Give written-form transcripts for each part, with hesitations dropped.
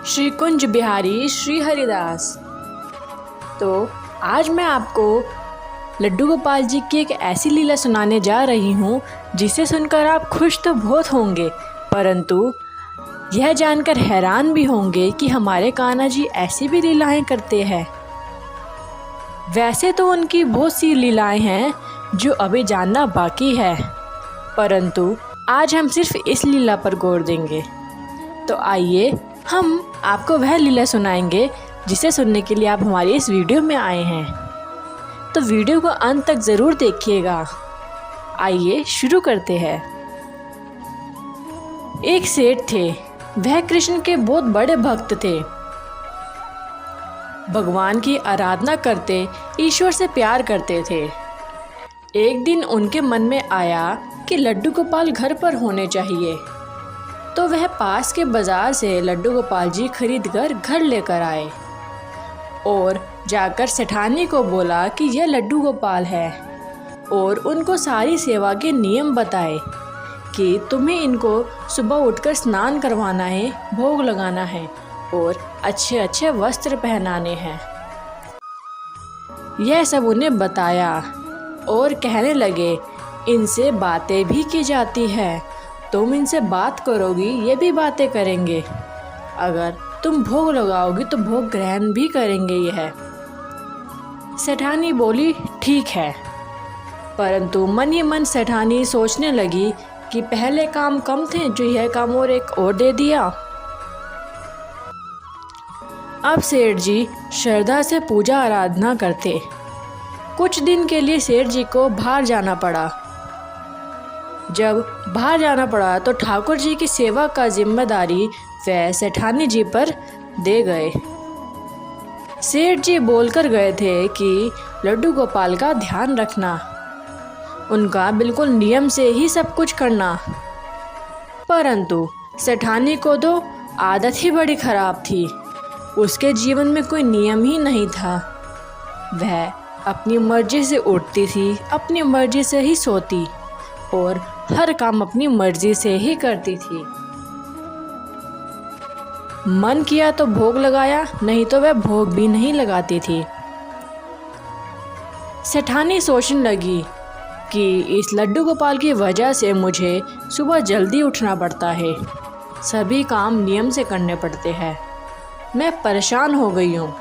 श्री कुंज बिहारी श्री हरिदास। तो आज मैं आपको लड्डू गोपाल जी की एक ऐसी लीला सुनाने जा रही हूँ जिसे सुनकर आप खुश तो बहुत होंगे, परंतु यह जानकर हैरान भी होंगे कि हमारे कान्हा जी ऐसी भी लीलाएं करते हैं। वैसे तो उनकी बहुत सी लीलाएं हैं जो अभी जानना बाकी है, परंतु आज हम सिर्फ इस लीला पर गौर देंगे। तो आइए हम आपको वह लीला सुनाएंगे जिसे सुनने के लिए आप हमारी इस वीडियो में आए हैं। तो वीडियो को अंत तक ज़रूर देखिएगा। आइए शुरू करते हैं। एक सेठ थे, वह कृष्ण के बहुत बड़े भक्त थे। भगवान की आराधना करते, ईश्वर से प्यार करते थे। एक दिन उनके मन में आया कि लड्डू गोपाल घर पर होने चाहिए, तो वह पास के बाज़ार से लड्डू गोपाल जी खरीद कर घर लेकर आए और जाकर सेठानी को बोला कि यह लड्डू गोपाल है और उनको सारी सेवा के नियम बताए कि तुम्हें इनको सुबह उठकर स्नान करवाना है, भोग लगाना है और अच्छे अच्छे वस्त्र पहनाने हैं। यह सब उन्हें बताया और कहने लगे, इनसे बातें भी की जाती है, तुम इनसे बात करोगी ये भी बातें करेंगे, अगर तुम भोग लगाओगी तो भोग ग्रहण भी करेंगे। यह सेठानी बोली ठीक है, परंतु मन ही मन सेठानी सोचने लगी कि पहले काम कम थे जो यह काम और एक और दे दिया। अब सेठ जी श्रद्धा से पूजा आराधना करते। कुछ दिन के लिए सेठ जी को बाहर जाना पड़ा। जब बाहर जाना पड़ा तो ठाकुर जी की सेवा का जिम्मेदारी वह सेठानी जी पर दे गए। सेठ जी बोलकर गए थे कि लड्डू गोपाल का ध्यान रखना, उनका बिल्कुल नियम से ही सब कुछ करना। परंतु सेठानी को तो आदत ही बड़ी खराब थी, उसके जीवन में कोई नियम ही नहीं था। वह अपनी मर्जी से उठती थी, अपनी मर्जी से ही सोती और हर काम अपनी मर्जी से ही करती थी। मन किया तो भोग लगाया, नहीं तो वह भोग भी नहीं लगाती थी। सेठानी सोचने लगी कि इस लड्डू गोपाल की वजह से मुझे सुबह जल्दी उठना पड़ता है, सभी काम नियम से करने पड़ते हैं, मैं परेशान हो गई हूँ।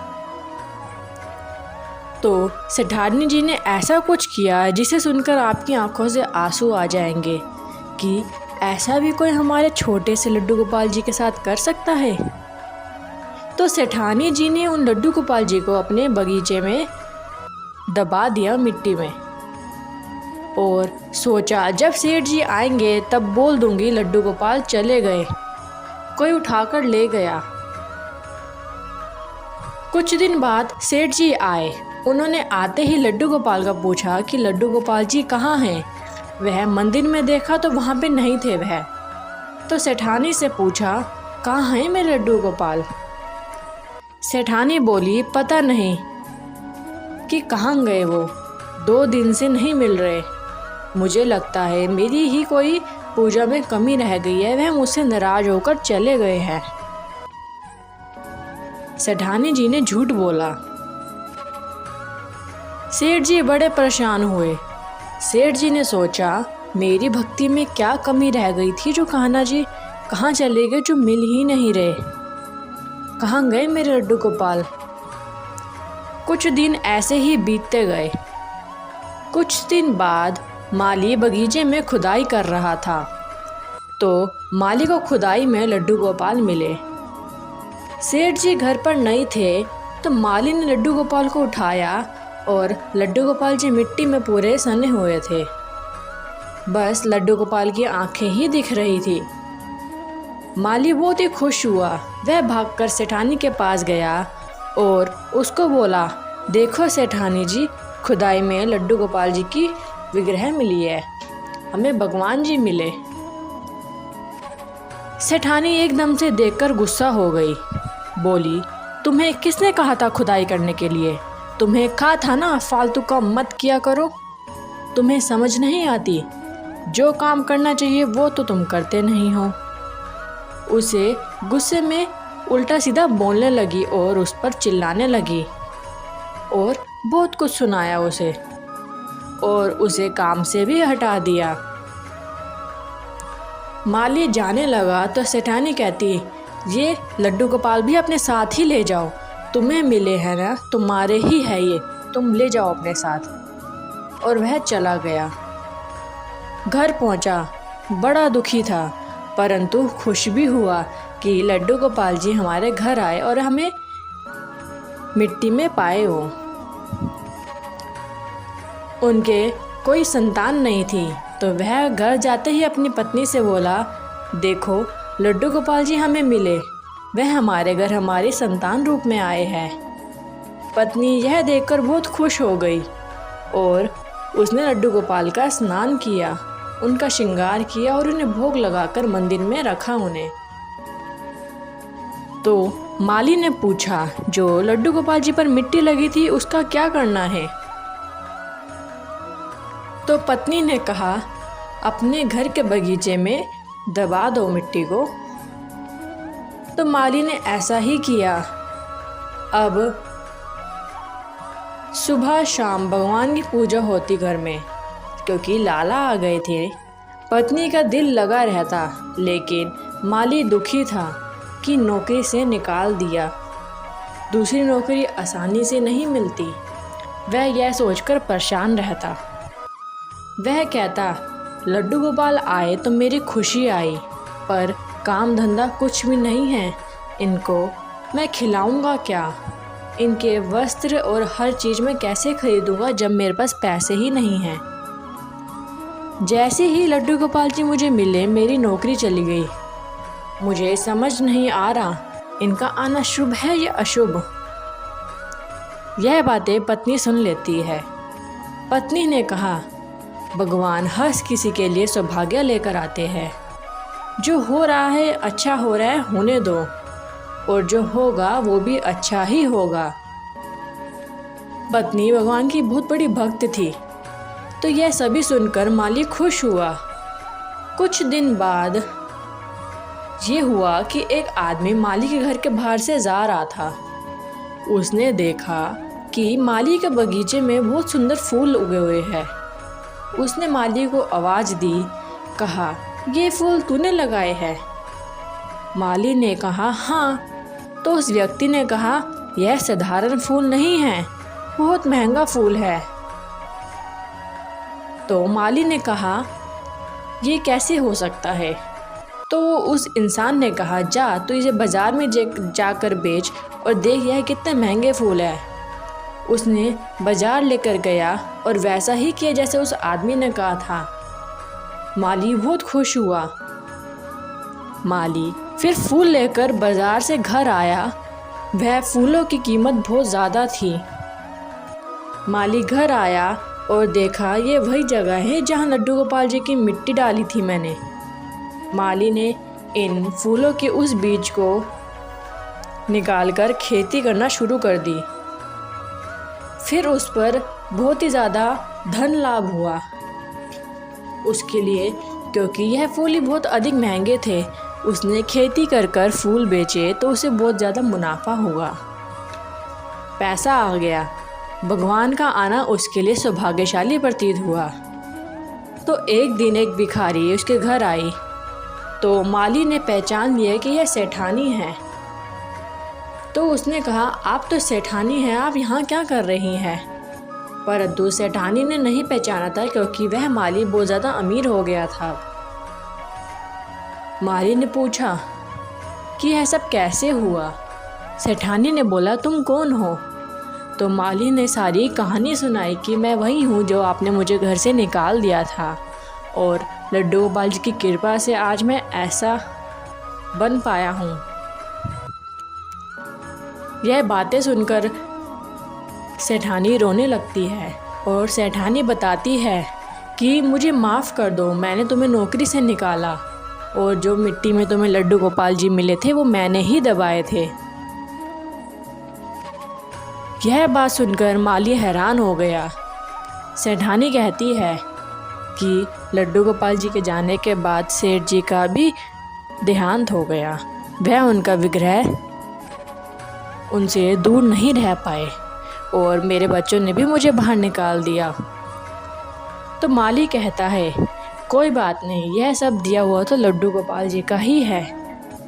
तो सेठानी जी ने ऐसा कुछ किया जिसे सुनकर आपकी आंखों से आंसू आ जाएंगे कि ऐसा भी कोई हमारे छोटे से लड्डू गोपाल जी के साथ कर सकता है। तो सेठानी जी ने उन लड्डू गोपाल जी को अपने बगीचे में दबा दिया मिट्टी में और सोचा जब सेठ जी आएंगे तब बोल दूंगी लड्डू गोपाल चले गए, कोई उठाकर ले गया। कुछ दिन बाद सेठ जी आए। उन्होंने आते ही लड्डू गोपाल का पूछा कि लड्डू गोपाल जी कहाँ हैं। वह मंदिर में देखा तो वहाँ पे नहीं थे वह। तो सेठानी से पूछा कहाँ हैं मेरे लड्डू गोपाल। सेठानी बोली पता नहीं कि कहाँ गए, वो 2 दिन से नहीं मिल रहे, मुझे लगता है मेरी ही कोई पूजा में कमी रह गई है, वह मुझसे नाराज होकर चले गए हैं। सेठानी जी ने झूठ बोला। सेठ जी बड़े परेशान हुए। सेठ जी ने सोचा मेरी भक्ति में क्या कमी रह गई थी जो कान्हा जी कहाँ चले गए, जो मिल ही नहीं रहे, कहाँ गए मेरे लड्डू गोपाल। कुछ दिन ऐसे ही बीतते गए। कुछ दिन बाद माली बगीचे में खुदाई कर रहा था, तो माली को खुदाई में लड्डू गोपाल मिले। सेठ जी घर पर नहीं थे तो माली ने लड्डू गोपाल को उठाया और लड्डू गोपाल जी मिट्टी में पूरे सने हुए थे, बस लड्डू गोपाल की आंखें ही दिख रही थी। माली बहुत ही खुश हुआ। वह भागकर सेठानी के पास गया और उसको बोला, देखो सेठानी जी, खुदाई में लड्डू गोपाल जी की विग्रह मिली है, हमें भगवान जी मिले। सेठानी एकदम से देखकर गुस्सा हो गई। बोली, तुम्हें किसने कहा था खुदाई करने के लिए? तुम्हें कहा था ना फालतू का मत किया करो, तुम्हें समझ नहीं आती, जो काम करना चाहिए वो तो तुम करते नहीं हो। उसे गुस्से में उल्टा सीधा बोलने लगी और उस पर चिल्लाने लगी और बहुत कुछ सुनाया उसे और उसे काम से भी हटा दिया। माली जाने लगा तो सेठानी कहती, ये लड्डू गोपाल भी अपने साथ ही ले जाओ, तुम्हें मिले हैं ना, तुम्हारे ही है ये, तुम ले जाओ अपने साथ। और वह चला गया। घर पहुंचा, बड़ा दुखी था परंतु खुश भी हुआ कि लड्डू गोपाल जी हमारे घर आए और हमें मिट्टी में पाए हो। उनके कोई संतान नहीं थी तो वह घर जाते ही अपनी पत्नी से बोला, देखो लड्डू गोपाल जी हमें मिले, वह हमारे घर हमारी संतान रूप में आए हैं। पत्नी यह देखकर बहुत खुश हो गई और उसने लड्डू गोपाल का स्नान किया, उनका श्रृंगार किया और उन्हें भोग लगाकर मंदिर में रखा उन्हें। तो माली ने पूछा, जो लड्डू गोपाल जी पर मिट्टी लगी थी उसका क्या करना है? तो पत्नी ने कहा, अपने घर के बगीचे में दबा दो मिट्टी को। तो माली ने ऐसा ही किया। अब सुबह शाम भगवान की पूजा होती घर में, क्योंकि लाला आ गए थे। पत्नी का दिल लगा रहता, लेकिन माली दुखी था कि नौकरी से निकाल दिया, दूसरी नौकरी आसानी से नहीं मिलती। वह यह सोचकर परेशान रहता। वह कहता, लड्डू गोपाल आए तो मेरी खुशी आई, पर काम धंधा कुछ भी नहीं है, इनको मैं खिलाऊंगा क्या? इनके वस्त्र और हर चीज़ मैं कैसे खरीदूंगा जब मेरे पास पैसे ही नहीं हैं। जैसे ही लड्डू गोपाल जी मुझे मिले मेरी नौकरी चली गई। मुझे समझ नहीं आ रहा इनका आना शुभ है या अशुभ। यह बातें पत्नी सुन लेती है। पत्नी ने कहा, भगवान हर किसी के लिए सौभाग्य लेकर आते हैं। जो हो रहा है अच्छा हो रहा है, होने दो, और जो होगा वो भी अच्छा ही होगा। पत्नी भगवान की बहुत बड़ी भक्त थी, तो यह सभी सुनकर माली खुश हुआ। कुछ दिन बाद ये हुआ कि एक आदमी माली के घर के बाहर से जा रहा था। उसने देखा कि माली के बगीचे में बहुत सुंदर फूल उगे हुए हैं। उसने माली को आवाज़ दी, कहा, ये फूल तूने लगाए हैं? माली ने कहा, हाँ। तो उस व्यक्ति ने कहा, यह साधारण फूल नहीं है, बहुत महंगा फूल है। तो माली ने कहा, ये कैसे हो सकता है? तो उस इंसान ने कहा, जा तू इसे बाज़ार में जाकर बेच और देख यह कितने महंगे फूल है। उसने बाज़ार लेकर गया और वैसा ही किया जैसे उस आदमी ने कहा था। माली बहुत खुश हुआ। माली फिर फूल लेकर बाज़ार से घर आया। वह फूलों की कीमत बहुत ज़्यादा थी। माली घर आया और देखा ये वही जगह है जहाँ लड्डू गोपाल जी की मिट्टी डाली थी मैंने। माली ने इन फूलों के उस बीज को निकालकर खेती करना शुरू कर दी। फिर उस पर बहुत ही ज़्यादा धन लाभ हुआ उसके लिए, क्योंकि यह फूल ही बहुत अधिक महंगे थे। उसने खेती कर फूल बेचे तो उसे बहुत ज़्यादा मुनाफा हुआ, पैसा आ गया। भगवान का आना उसके लिए सौभाग्यशाली प्रतीत हुआ। तो एक दिन एक भिखारी उसके घर आई, तो माली ने पहचान लिया कि यह सेठानी है। तो उसने कहा, आप तो सेठानी हैं, आप यहाँ क्या कर रही हैं? परंतु सेठानी ने नहीं पहचाना था, क्योंकि वह माली बहुत ज़्यादा अमीर हो गया था। माली ने पूछा कि यह सब कैसे हुआ? सेठानी ने बोला, तुम कौन हो? तो माली ने सारी कहानी सुनाई कि मैं वही हूँ जो आपने मुझे घर से निकाल दिया था, और लड्डू गोपाल जी की कृपा से आज मैं ऐसा बन पाया हूँ। यह बातें सुनकर सेठानी रोने लगती है और सेठानी बताती है कि मुझे माफ़ कर दो, मैंने तुम्हें नौकरी से निकाला और जो मिट्टी में तुम्हें लड्डू गोपाल जी मिले थे वो मैंने ही दबाए थे। यह बात सुनकर माली हैरान हो गया। सेठानी कहती है कि लड्डू गोपाल जी के जाने के बाद सेठ जी का भी देहांत हो गया। वह उनका विग्रह उनसे दूर नहीं रह पाए और मेरे बच्चों ने भी मुझे बाहर निकाल दिया। तो माली कहता है, कोई बात नहीं, यह सब दिया हुआ तो लड्डू गोपाल जी का ही है।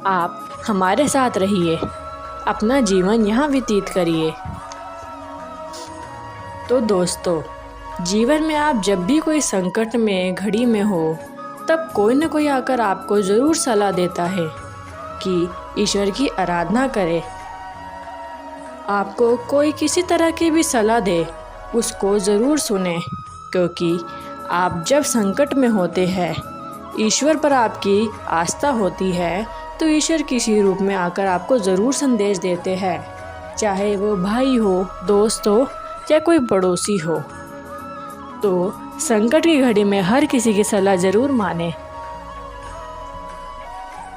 आप हमारे साथ रहिए, अपना जीवन यहाँ व्यतीत करिए। तो दोस्तों, जीवन में आप जब भी कोई संकट में घड़ी में हो, तब कोई न कोई आकर आपको ज़रूर सलाह देता है कि ईश्वर की आराधना करें। आपको कोई किसी तरह की भी सलाह दे, उसको ज़रूर सुने, क्योंकि आप जब संकट में होते हैं, ईश्वर पर आपकी आस्था होती है, तो ईश्वर किसी रूप में आकर आपको ज़रूर संदेश देते हैं, चाहे वो भाई हो, दोस्त हो या कोई पड़ोसी हो। तो संकट की घड़ी में हर किसी की सलाह ज़रूर माने।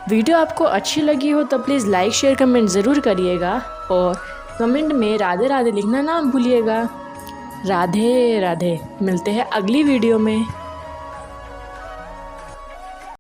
वीडियो आपको अच्छी लगी हो तो प्लीज़ लाइक शेयर कमेंट ज़रूर करिएगा और कमेंट में राधे राधे लिखना ना भूलिएगा। राधे राधे। मिलते हैं अगली वीडियो में।